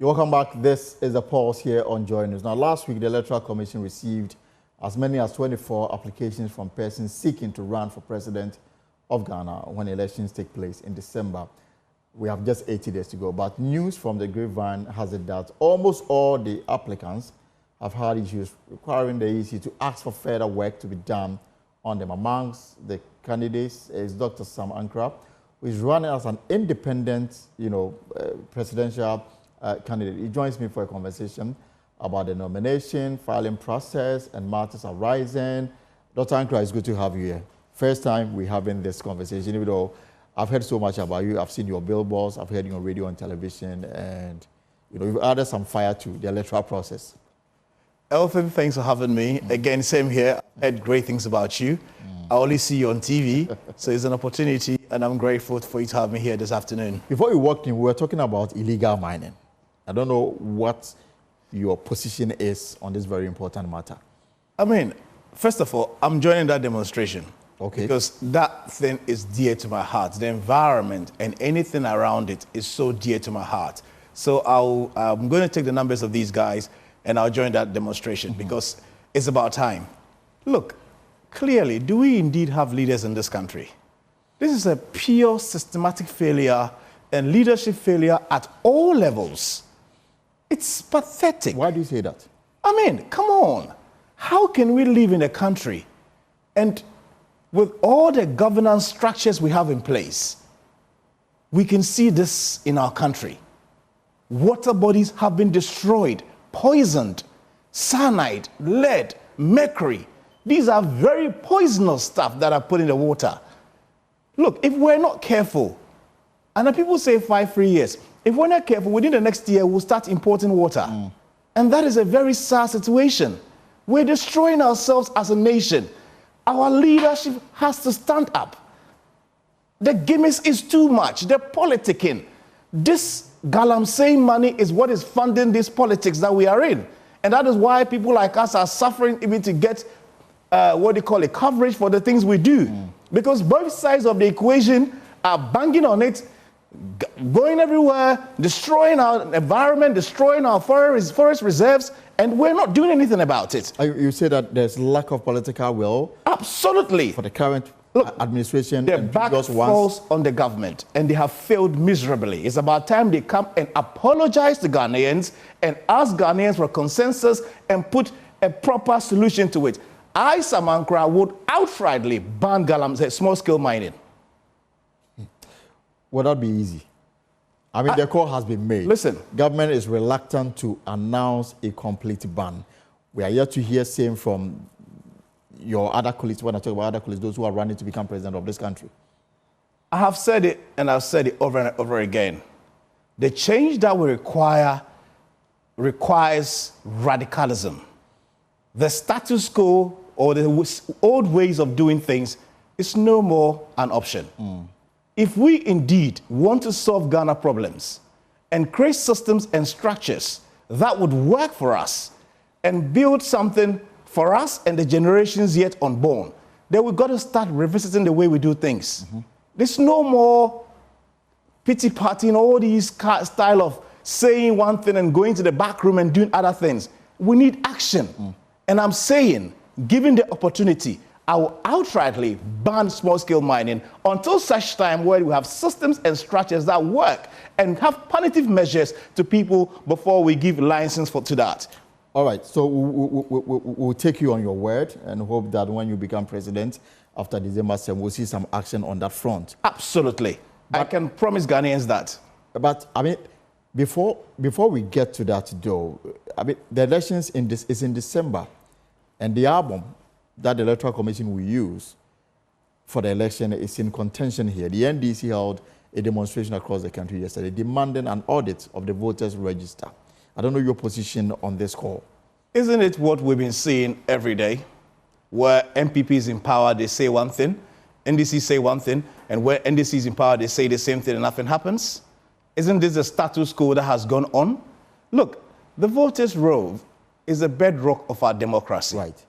Welcome back. This is the Pulse here on Joy News. Now, last week, the Electoral Commission received as many as 24 applications from persons seeking to run for president of Ghana when elections take place in December. We have just 80 days to go, but news from the grapevine has it that almost all the applicants have had issues requiring the EC to ask for further work to be done on them. Amongst the candidates is Dr. Sam Ankrah, who is running as an independent, presidential candidate. He joins me for a conversation about the nomination, filing process, and matters arising. Dr. Ankrah, it's good to have you here. First time we're having this conversation, even though I've heard so much about you. I've seen your billboards, I've heard you on radio and television, and you've added some fire to the electoral process. Elfin, thanks for having me. Again, same here. I've heard great things about you. I only see you on TV, so it's an opportunity, and I'm grateful for you to have me here this afternoon. Before you walked in, we were talking about illegal mining. I don't know what your position is on this very important matter. I mean, first of all, I'm joining that demonstration. Okay. Because that thing is dear to my heart. The environment and anything around it is so dear to my heart. So I'm going to take the numbers of these guys and I'll join that demonstration because it's about time. Look, clearly, do we indeed have leaders in this country? This is a pure systematic failure and leadership failure at all levels. It's pathetic. Why do you say that? I mean, come on. How can we live in a country and with all the governance structures we have in place, we can see this in our country. Water bodies have been destroyed, poisoned, cyanide, lead, mercury. These are very poisonous stuff that are put in the water. Look, if we're not careful, and the people say 5 free years, if we're not careful, within the next year, we'll start importing water. And that is a very sad situation. We're destroying ourselves as a nation. Our leadership has to stand up. The gimmicks is too much. The politicking. This galamsey money is what is funding this politics that we are in. And that is why people like us are suffering even to get, coverage for the things we do. Because both sides of the equation are banging on it, going everywhere, destroying our environment, destroying our forest reserves, and we're not doing anything about it. You say that there's lack of political will? Absolutely. For the current administration? The back falls on the government, and they have failed miserably. It's about time they come and apologize to Ghanaians and ask Ghanaians for consensus and put a proper solution to it. I, Sam Ankrah, would outrightly ban small-scale mining. Would that be easy? I mean, the call has been made. Listen. Government is reluctant to announce a complete ban. We are yet to hear same from your other colleagues, when I talk about other colleagues, those who are running to become president of this country. I have said it, and I've said it over and over again. The change that we requires radicalism. The status quo or the old ways of doing things is no more an option. If we indeed want to solve Ghana problems and create systems and structures that would work for us and build something for us and the generations yet unborn, then we've got to start revisiting the way we do things. There's no more pity partying, all these style of saying one thing and going to the back room and doing other things. We need action. And I'm saying, given the opportunity, I will outrightly ban small-scale mining until such time where we have systems and structures that work and have punitive measures to people before we give license to that. All right, so we'll take you on your word and hope that when you become president after December 7th, we'll see some action on that front. Absolutely. I can promise Ghanaians that. But, I mean, before we get to that, though, I mean, the elections is in December, and the album that the Electoral Commission will use for the election is in contention here. The NDC held a demonstration across the country yesterday demanding an audit of the voters' register. I don't know your position on this call. Isn't it what we've been seeing every day? Where MPP is in power, they say one thing, NDC say one thing, and where NDC is in power, they say the same thing and nothing happens? Isn't this the status quo that has gone on? Look, the voters' roll is the bedrock of our democracy. Right.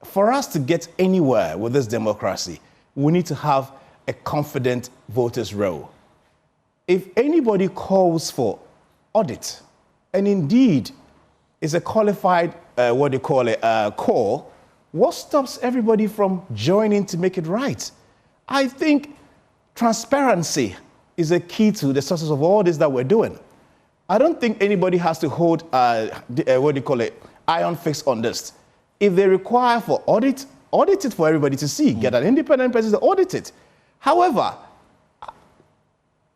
For us to get anywhere with this democracy, we need to have a confident voters' roll. If anybody calls for audit and indeed is a qualified, core, what stops everybody from joining to make it right? I think transparency is a key to the success of all this that we're doing. I don't think anybody has to hold, iron fix on this. If they require for audit it for everybody to see. Get an independent person to audit it. However,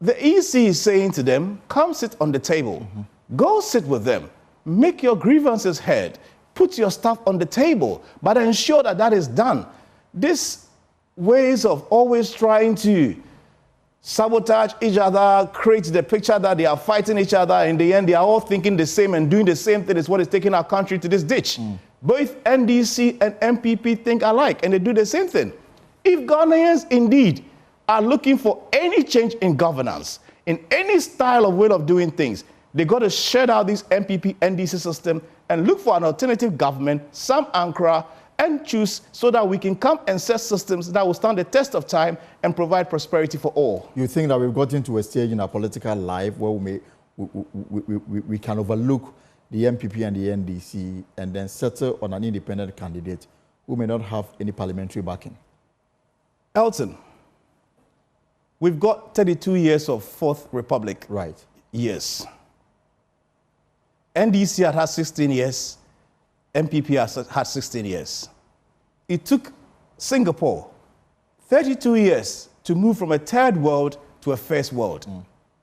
the EC is saying to them, come sit on the table. Go sit with them. Make your grievances heard. Put your stuff on the table, but ensure that that is done. These ways of always trying to sabotage each other, create the picture that they are fighting each other. In the end, they are all thinking the same and doing the same thing is what is taking our country to this ditch. Both NDC and MPP think alike, and they do the same thing. If Ghanaians indeed are looking for any change in governance, in any style of way of doing things, they got to shut out this MPP NDC system and look for an alternative government, Sam Ankrah, and choose so that we can come and set systems that will stand the test of time and provide prosperity for all. You think that we've gotten to a stage in our political life where we can overlook the MPP and the NDC and then settle on an independent candidate who may not have any parliamentary backing? Elton, we've got 32 years of Fourth Republic. Right. Yes. NDC had 16 years. MPP had 16 years. It took Singapore 32 years to move from a third world to a first world.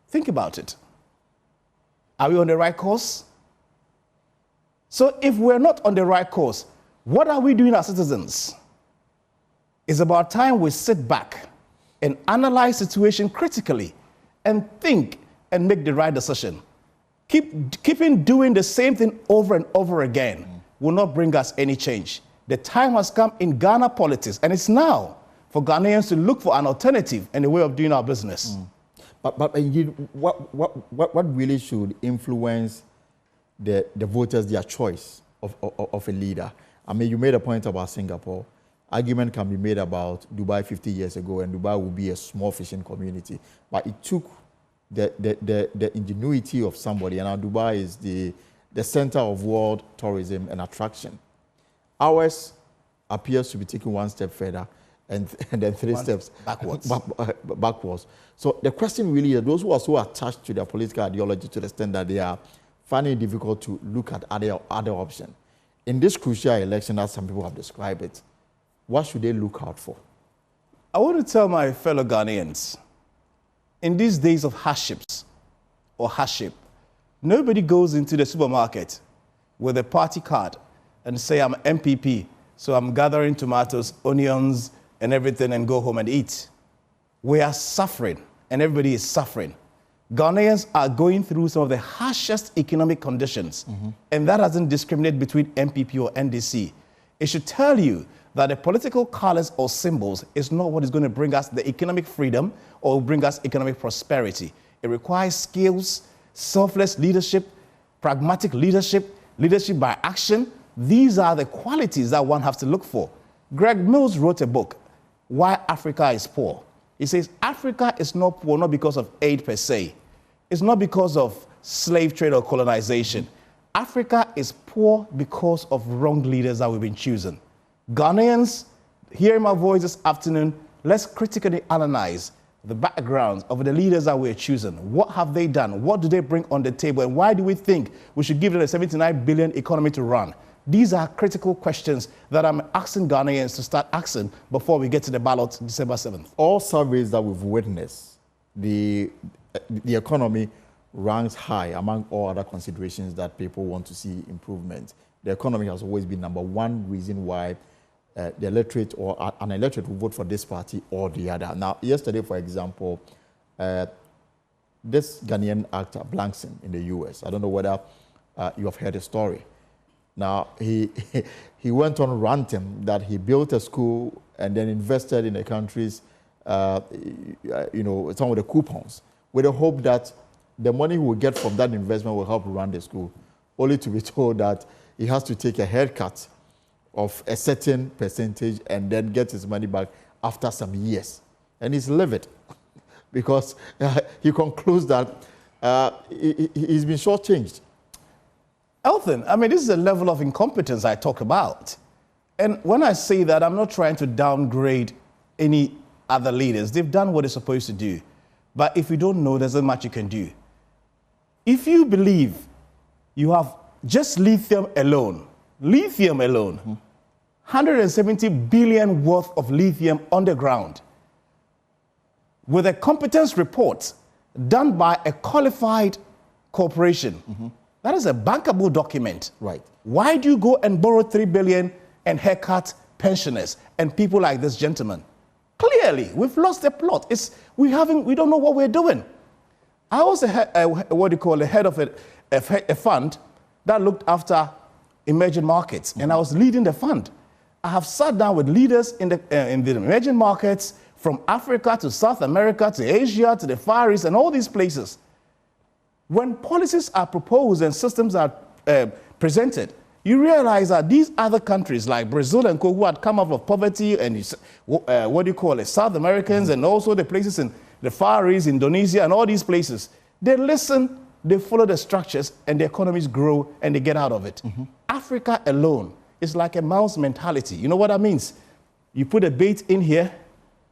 Think about it. Are we on the right course? So if we're not on the right course, what are we doing as citizens? It's about time we sit back and analyze the situation critically and think and make the right decision. Keeping doing the same thing over and over again will not bring us any change. The time has come in Ghana politics, and it's now for Ghanaians to look for an alternative and a way of doing our business. But indeed, what really should influence the voters, their choice of a leader? I mean, you made a point about Singapore. Argument can be made about Dubai 50 years ago, and Dubai will be a small fishing community. But it took the ingenuity of somebody, and now Dubai is the center of world tourism and attraction. Ours appears to be taking one step further and then three steps backwards. So the question really is, those who are so attached to their political ideology to the extent that they are finding it difficult to look at other options. In this crucial election, as some people have described it, what should they look out for? I want to tell my fellow Ghanaians, in these days of hardships or hardship, nobody goes into the supermarket with a party card and say, I'm MPP, so I'm gathering tomatoes, onions, and everything and go home and eat. We are suffering, and everybody is suffering. Ghanaians are going through some of the harshest economic conditions, and that doesn't discriminate between MPP or NDC. It should tell you that the political colors or symbols is not what is going to bring us the economic freedom or bring us economic prosperity. It requires skills, selfless leadership, pragmatic leadership, leadership by action. These are the qualities that one has to look for. Greg Mills wrote a book, Why Africa is Poor. He says, Africa is not poor not because of aid per se. It's not because of slave trade or colonization. Africa is poor because of wrong leaders that we've been choosing. Ghanaians, hearing my voice this afternoon, let's critically analyze the backgrounds of the leaders that we're choosing. What have they done? What do they bring on the table? And why do we think we should give them a 79 billion economy to run? These are critical questions that I'm asking Ghanaians to start asking before we get to the ballot December 7th. All surveys that we've witnessed, the economy ranks high among all other considerations that people want to see improvement. The economy has always been number one reason why the electorate or an electorate will vote for this party or the other. Now, yesterday, for example, this Ghanaian actor, Blankson, in the US, I don't know whether you have heard the story. Now, he went on ranting that he built a school and then invested in the country's, some of the coupons, with the hope that the money he will get from that investment will help run the school, only to be told that he has to take a haircut of a certain percentage and then get his money back after some years. And he's livid because he concludes that he's been shortchanged. Elton, I mean, this is a level of incompetence I talk about. And when I say that, I'm not trying to downgrade any other leaders. They've done what they're supposed to do. But if you don't know, there's not much you can do. If you believe you have just lithium alone, 170 billion worth of lithium underground, with a competence report done by a qualified corporation, that is a bankable document. Right. Why do you go and borrow 3 billion and haircut pensioners and people like this gentleman? Clearly, we've lost the plot. We don't know what we're doing. I was the head of a fund that looked after emerging markets, and I was leading the fund. I have sat down with leaders in the emerging markets, from Africa to South America to Asia to the Far East and all these places. When policies are proposed and systems are presented, you realize that these other countries like Brazil and Co, who had come out of poverty, and South Americans, and also the places in the Far East, Indonesia, and all these places, they listen, they follow the structures, and the economies grow, and they get out of it. Africa alone is like a mouse mentality. You know what that means? You put a bait in here,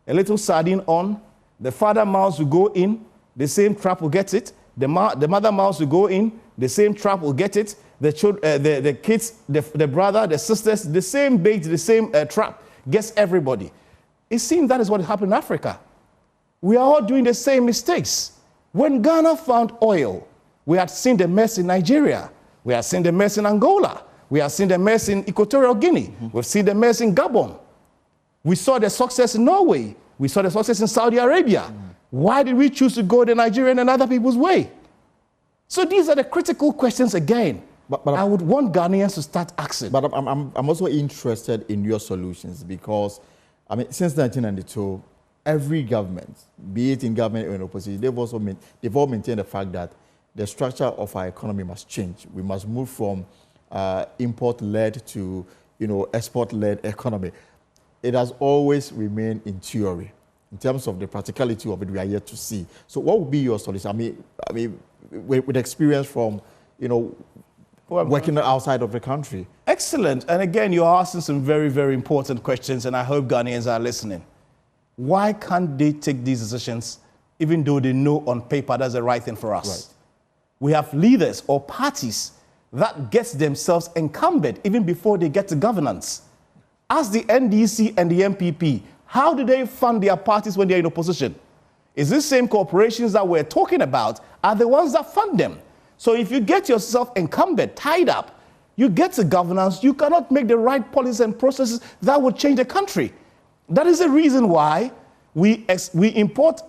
a little sardine on, the father mouse will go in, the same trap will get it, the mother mouse will go in, the same trap will get it, the kids, the brother, the sisters, the same bait, the same trap gets everybody. It seems that is what happened in Africa. We are all doing the same mistakes. When Ghana found oil, we had seen the mess in Nigeria. We had seen the mess in Angola. We have seen the mess in Equatorial Guinea. We've seen the mess in Gabon. We saw the success in Norway. We saw the success in Saudi Arabia. Why did we choose to go the Nigerian and other people's way? So these are the critical questions again. But I would want Ghanaians to start asking. But I'm also interested in your solutions, because, I mean, since 1992, every government, be it in government or in opposition, they've all maintained the fact that the structure of our economy must change. We must move from import-led to, export-led economy. It has always remained in theory. In terms of the practicality of it, we are yet to see. So what would be your solution? I mean, with experience from, working outside of the country. Excellent. And again, you're asking some very, very important questions, and I hope Ghanaians are listening. Why can't they take these decisions, even though they know on paper that's the right thing for us? Right. We have leaders or parties that gets themselves encumbered even before they get to governance. As the NDC and the MPP, how do they fund their parties when they're in opposition? Is these same corporations that we're talking about are the ones that fund them? So if you get yourself encumbered, tied up, you get to governance, you cannot make the right policies and processes that would change the country. That is the reason why we import,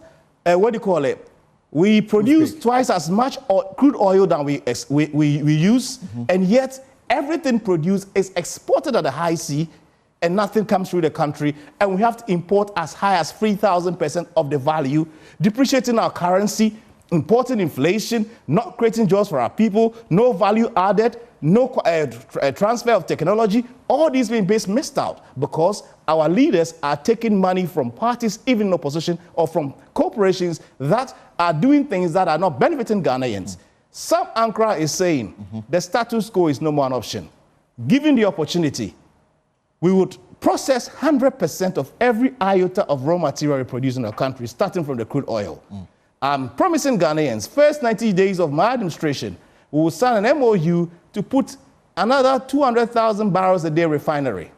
we produce twice as much crude oil than we use, and yet everything produced is exported at the high sea, and nothing comes through the country, and we have to import as high as 3,000% of the value, depreciating our currency, importing inflation, not creating jobs for our people, no value added, no transfer of technology, all these being missed out because our leaders are taking money from parties, even in opposition, or from corporations that are doing things that are not benefiting Ghanaians. Sam Ankrah is saying the status quo is no more an option. Given the opportunity, we would process 100% of every iota of raw material we produce in our country, starting from the crude oil. I'm promising Ghanaians, first 90 days of my administration, we will sign an MOU to put another 200,000 barrels a day refinery.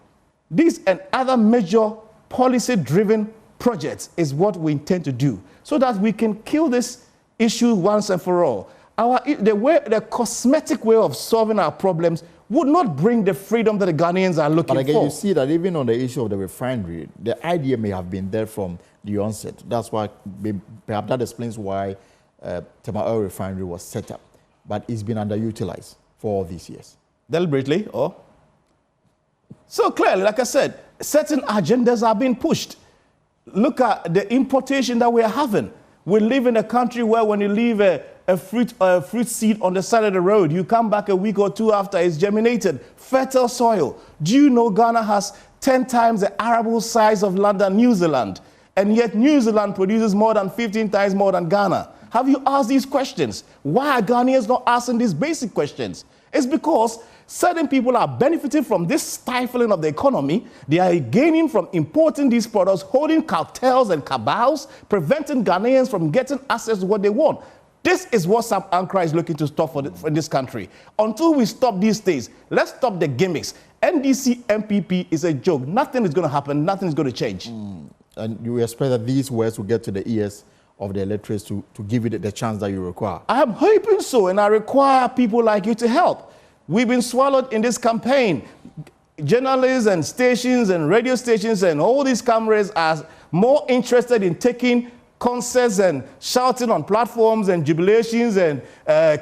These and other major policy-driven projects is what we intend to do so that we can kill this issue once and for all. The cosmetic way of solving our problems would not bring the freedom that the Ghanaians are looking for. But again, you see that even on the issue of the refinery, the idea may have been there from the onset. That's why, perhaps that explains why Tema Oil Refinery was set up. But it's been underutilized for all these years. Deliberately, or? So clearly, like I said, certain agendas are being pushed. Look at the importation that we are having. We live in a country where when you leave a fruit seed on the side of the road, you come back a week or two after it's germinated. Fertile soil. Do you know Ghana has 10 times the arable size of London, New Zealand? And yet New Zealand produces more than 15 times more than Ghana. Have you asked these questions? Why are Ghanaians not asking these basic questions? It's because certain people are benefiting from this stifling of the economy. They are gaining from importing these products, holding cartels and cabals, preventing Ghanaians from getting access to what they want. This is what Sam Ankrah is looking to stop for this country. Until we stop these things, let's stop the gimmicks. NDC MPP is a joke. Nothing is going to happen. Nothing is going to change. And you expect that these words will get to the ears of the electorates to give you the chance that you require? I am hoping so, and I require people like you to help. We've been swallowed in this campaign. Journalists and stations and radio stations and all these cameras are more interested in taking concerts and shouting on platforms and jubilations and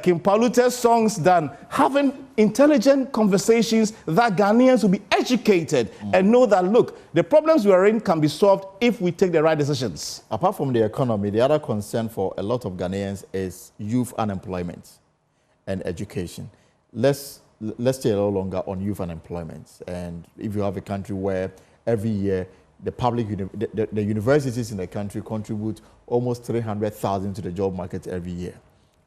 Kim Palute's songs than having intelligent conversations that Ghanaians will be educated and know that, look, the problems we are in can be solved if we take the right decisions. Apart from the economy, the other concern for a lot of Ghanaians is youth unemployment and education. Let's stay a little longer on youth unemployment. And if you have a country where every year the universities in the country contribute almost 300,000 to the job market every year,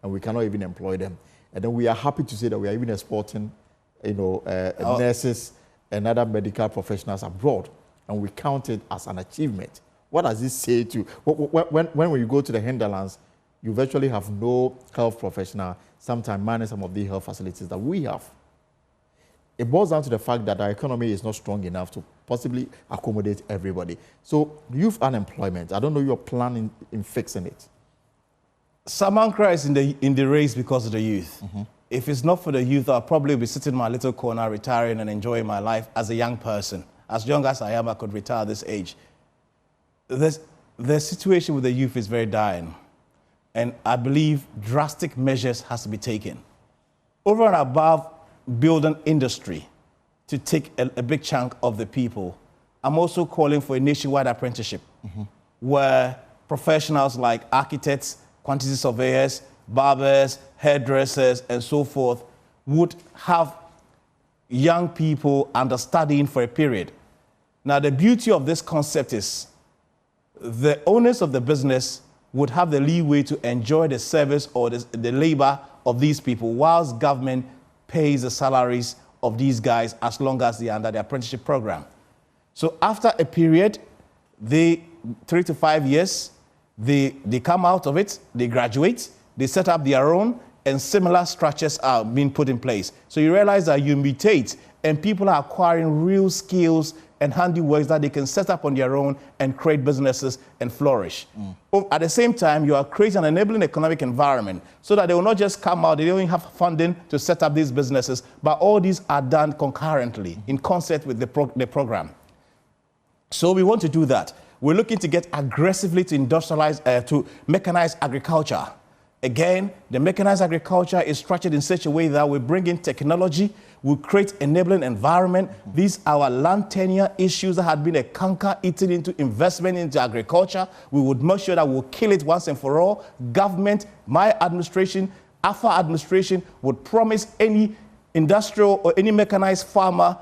and we cannot even employ them. And then we are happy to say that we are even exporting, nurses and other medical professionals abroad, and we count it as an achievement. What does this say to you? When you go to the hinterlands, you virtually have no health professional, sometimes minus some of the health facilities that we have. It boils down to the fact that our economy is not strong enough to possibly accommodate everybody. So youth unemployment, I don't know your plan in fixing it. Sam Ankrah is in the race because of the youth. If it's not for the youth, I'll probably be sitting in my little corner, retiring and enjoying my life as a young person. As young as I am, I could retire at this age. The situation with the youth is very dire, and I believe drastic measures has to be taken. Over and above building industry to take a big chunk of the people, I'm also calling for a nationwide apprenticeship where professionals like architects, quantity surveyors, barbers, hairdressers, and so forth would have young people understudying for a period. Now, the beauty of this concept is the owners of the business would have the leeway to enjoy the service or the labor of these people, whilst government pays the salaries of these guys as long as they are under the apprenticeship program. So after a period, 3 to 5 years, they come out of it, they graduate, they set up their own, and similar structures are being put in place. So you realize that you mutate, and people are acquiring real skills and handiworks that they can set up on their own and create businesses and flourish. At the same time, you are creating an enabling economic environment so that they will not just come out, they don't even have funding to set up these businesses, but all these are done concurrently in concert with the program. So we want to do that. We're looking to get aggressively to industrialize, to mechanize agriculture. Again, the mechanized agriculture is structured in such a way that we bring in technology, we create enabling environment. These are our land tenure issues that had been a canker eaten into investment into agriculture. We would make sure that we'll kill it once and for all. Government, my administration, AFA administration would promise any industrial or any mechanized farmer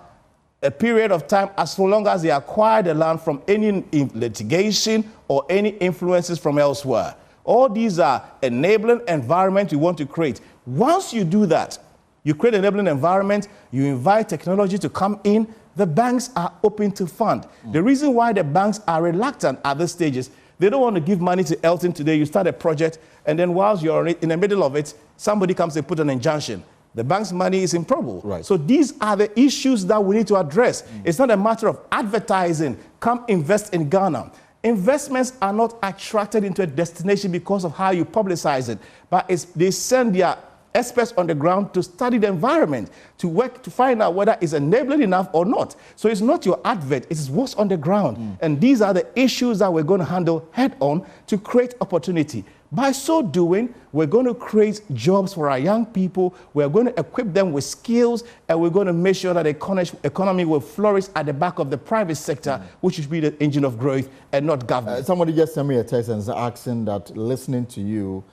a period of time as long as they acquire the land from any litigation or any influences from elsewhere. All these are enabling environment we want to create. Once you do that, you create an enabling environment, you invite technology to come in, the banks are open to fund. The reason why the banks are reluctant at this stage is they don't want to give money to Elton today. You start a project, and then whilst you're in the middle of it, somebody comes and put an injunction. The bank's money is improbable. Right. So these are the issues that we need to address. It's not a matter of advertising, come invest in Ghana. Investments are not attracted into a destination because of how you publicize it, but they send their experts on the ground to study the environment, to work, to find out whether it's enabling enough or not. So it's not your advert, it's what's on the ground. And these are the issues that we're going to handle head on to create opportunity. By so doing, we're going to create jobs for our young people, we're going to equip them with skills, and we're going to make sure that the economy will flourish at the back of the private sector, which should be the engine of growth and not government. Somebody just sent me a text and asking that, listening to you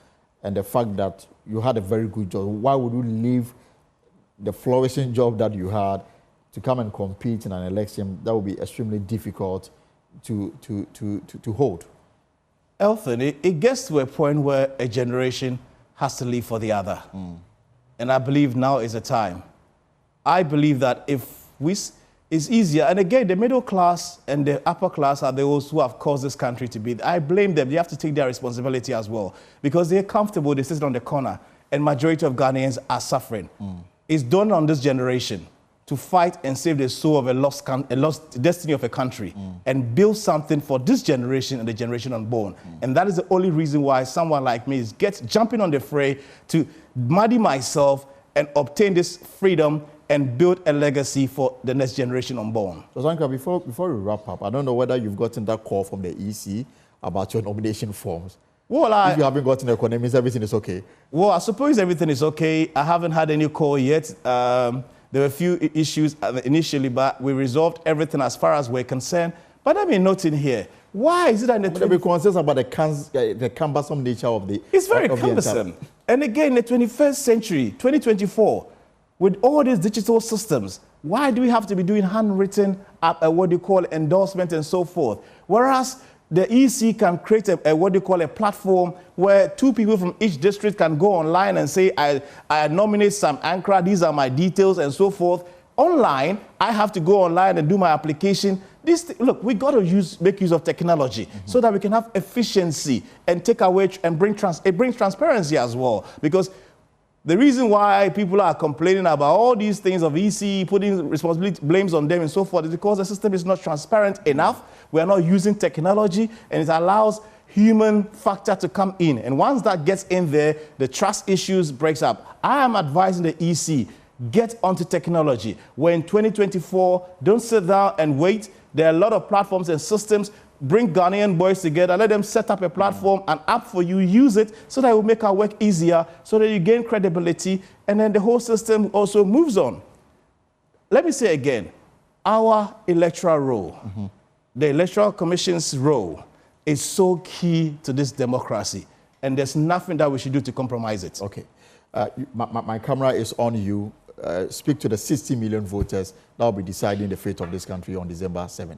and the fact that you had a very good job, why would you leave the flourishing job that you had to come and compete in an election that would be extremely difficult to hold? Elton, it gets to a point where a generation has to live for the other. And I believe now is the time. I believe that it's easier. And again, the middle class and the upper class are those who have caused this country to be. I blame them. They have to take their responsibility as well. Because they're comfortable, they sit on the corner. And majority of Ghanaians are suffering. It's done on this generation to fight and save the soul of a lost destiny of a country and build something for this generation and the generation unborn. And that is the only reason why someone like me is jumping on the fray to muddy myself and obtain this freedom and build a legacy for the next generation unborn. So, Ankrah, before we wrap up, I don't know whether you've gotten that call from the EC about your nomination forms. Well, if you haven't gotten a call, it means everything is okay. Well, I suppose everything is okay. I haven't had any call yet. There were a few issues initially, but we resolved everything as far as we're concerned. But let me note in here, why is it that there be concerns about the cumbersome nature of the... It's very cumbersome. And again, in the 21st century, 2024, with all these digital systems, why do we have to be doing handwritten, endorsement and so forth? Whereas the EC can create a platform where two people from each district can go online and say, I nominate Sam Ankrah, these are my details and so forth. Online, I have to go online and do my application. Look, we got to make use of technology so that we can have efficiency and take away and bring transparency as well. Because the reason why people are complaining about all these things of EC, putting responsibility, blames on them and so forth, is because the system is not transparent enough. We are not using technology, and it allows human factor to come in. And once that gets in there, the trust issues breaks up. I am advising the EC, get onto technology. We're in 2024, don't sit down and wait. There are a lot of platforms and systems. Bring Ghanaian boys together, let them set up a platform, an app for you, use it so that it will make our work easier, so that you gain credibility, and then the whole system also moves on. Let me say again, our electoral role, the Electoral Commission's role is so key to this democracy, and there's nothing that we should do to compromise it. Okay. My camera is on you. Speak to the 60 million voters that will be deciding the fate of this country on December 7th.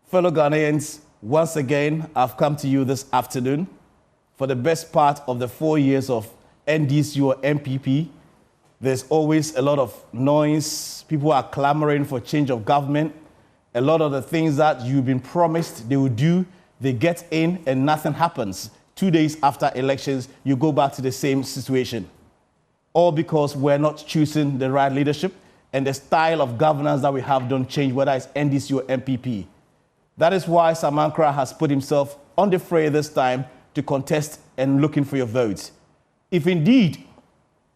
Fellow Ghanaians, once again, I've come to you this afternoon for the best part of the 4 years of NDC or MPP. There's always a lot of noise. People are clamoring for change of government. A lot of the things that you've been promised they will do, they get in and nothing happens. 2 days after elections, you go back to the same situation. All because we're not choosing the right leadership and the style of governance that we have don't change, whether it's NDC or MPP. That is why Sam Ankrah has put himself on the fray this time to contest and looking for your votes. If indeed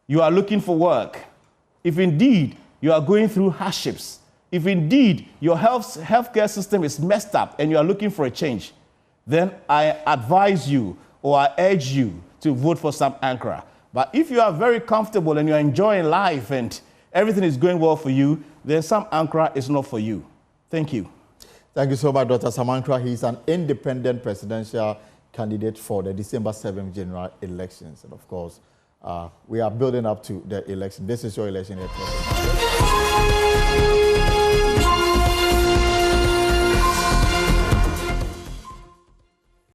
you are looking for work, if indeed you are going through hardships, if indeed your healthcare system is messed up and you are looking for a change, then I advise you or I urge you to vote for Sam Ankrah. But if you are very comfortable and you're enjoying life and everything is going well for you, then Sam Ankrah is not for you. Thank you. Thank you so much, Dr. Sam Ankrah. He's an independent presidential candidate for the December 7th general elections. And of course, we are building up to the election. This is your election.